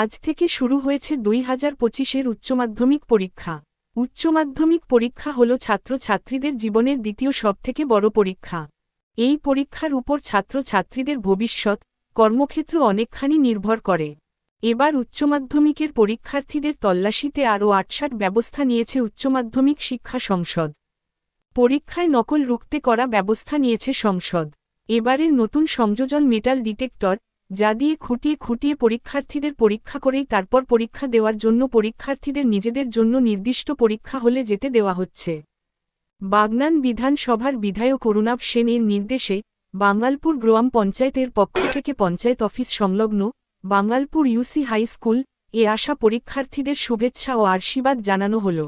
আজ থেকে শুরু হয়েছে 2025-এর উচ্চমাধ্যমিক পরীক্ষা। উচ্চমাধ্যমিক পরীক্ষা হল ছাত্রছাত্রীদের জীবনের দ্বিতীয় সবথেকে বড় পরীক্ষা। এই পরীক্ষার উপর ছাত্রছাত্রীদের ভবিষ্যৎ, কর্মক্ষেত্র অনেকখানি নির্ভর করে। এবার উচ্চমাধ্যমিকের পরীক্ষার্থীদের তল্লাশিতে আরও আটসাট ব্যবস্থা নিয়েছে উচ্চমাধ্যমিক শিক্ষা সংসদ। পরীক্ষায় নকল রুখতে করা ব্যবস্থা নিয়েছে সংসদ। এবারের নতুন সংযোজন মেটাল ডিটেক্টর, যা দিয়ে খুঁটিয়ে খুঁটিয়ে পরীক্ষার্থীদের পরীক্ষা করেই তারপর পরীক্ষা দেওয়ার জন্য পরীক্ষার্থীদের নিজেদের জন্য নির্দিষ্ট পরীক্ষা হলে যেতে দেওয়া হচ্ছে। বাগনান বিধানসভার বিধায়ক অরুণাভ সেন এর নির্দেশে বাঙ্গালপুর গ্রাম পঞ্চায়েতের পক্ষ থেকে পঞ্চায়েত অফিস সংলগ্ন বাঙ্গালপুর ইউসি হাই স্কুল এ আসা পরীক্ষার্থীদের শুভেচ্ছা ও আশীর্বাদ জানানো হল।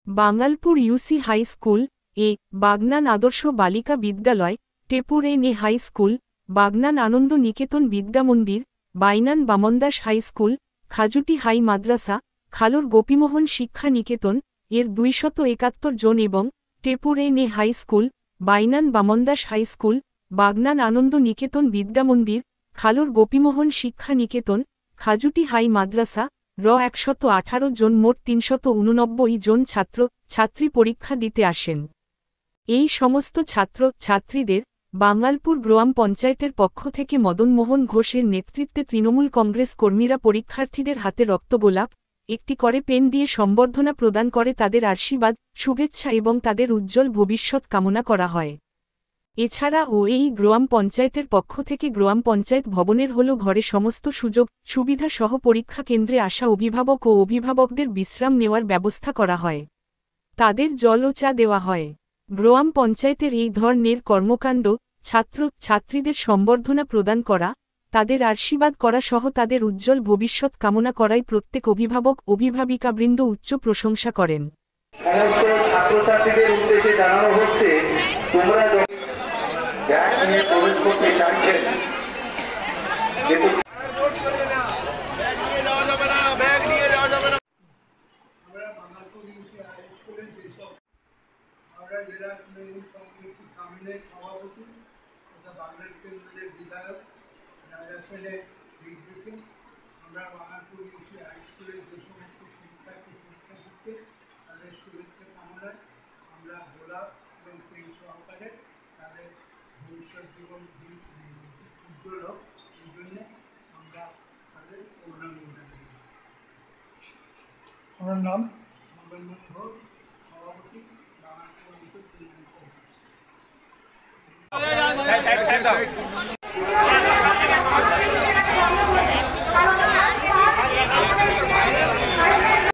বাঙ্গালপুর ইউসি হাই স্কুল এ, বাগনান আদর্শ বালিকা বিদ্যালয়, টেপুর এ হাই স্কুল, বাগনান আনন্দ নিকেতন Vidyamandir, বাইনান Bamandas high school, খাজুটি high মাদ্রাসা, খালোর গোপীমোহন শিক্ষা নিকেতন এর 271 জন এবং টেপুর এ high school, বাইনান Bamandas high school, Bagnan আনন্দ নিকেতন বিদ্যামন্দির, খালোর গোপীমোহন শিক্ষা নিকেতন, খাজুটি হাই মাদ্রাসা 118 জন মোট 389 জন ছাত্র ছাত্রী পরীক্ষা দিতে আসেন। এই সমস্ত ছাত্র ছাত্রীদের বাঙ্গালপুর গ্রাম পঞ্চায়েতের পক্ষ থেকে মদন মোহন ঘোষের নেতৃত্বে তৃণমূল কংগ্রেস কর্মীরা পরীক্ষার্থীদের হাতে রক্তগোলাপ, একটি করে পেন দিয়ে সম্বর্ধনা প্রদান করে তাদের আশীর্বাদ, শুভেচ্ছা এবং তাদের উজ্জ্বল ভবিষ্যৎ কামনা করা হয়। এছাড়া এই গ্রাম পঞ্চায়েতের পক্ষ থেকে গ্রাম পঞ্চায়েত ভবনের হল ঘরে সমস্ত সুযোগ সুবিধা সহ পরীক্ষা কেন্দ্রে আসা অভিভাবক ও অভিভাবকদের বিশ্রাম নেওয়ার ব্যবস্থা করা হয়। তাদের জল ও চা দেওয়া হয়। গ্রাম পঞ্চায়েতের এই ধরনের কর্মকাণ্ড ছাত্র ছাত্রীদের সম্বর্ধনা প্রদান করা, তাদের আশীর্বাদ করা সহ তাদের উজ্জ্বল ভবিষ্যৎ কামনা করাই প্রত্যেক অভিভাবক অভিভাবিকাবৃন্দ উচ্চ প্রশংসা করেন। ছাত্রছাত্রীদের উদ্দেশ্যে জানানো হচ্ছে, তোমরা ব্যাগ নিয়ে প্রবেশ করতে চাইছেন জেলা তৃণমূল কংগ্রেস তামিলের সভাপতি তথা বাংলার কেন্দ্রের বিধায়ক রাজা সেনের নির্দেশে আমরা বাঙ্গালপুর ইউসি হাই স্কুলের যে সমস্ত শিক্ষার্থী পরীক্ষা দিচ্ছে তাদের শুভেচ্ছা কামনায় আমরা গোলাপ এবং পেন সহকারে তাদের ভবিষ্যৎ জীবন উজ্জ্বল হোক এই জন্যে আমরা তাদের অভিনন্দন জানাই। আমার নাম মঙ্গলমণি ঘোষ, সভাপতি বাংলাদেশ।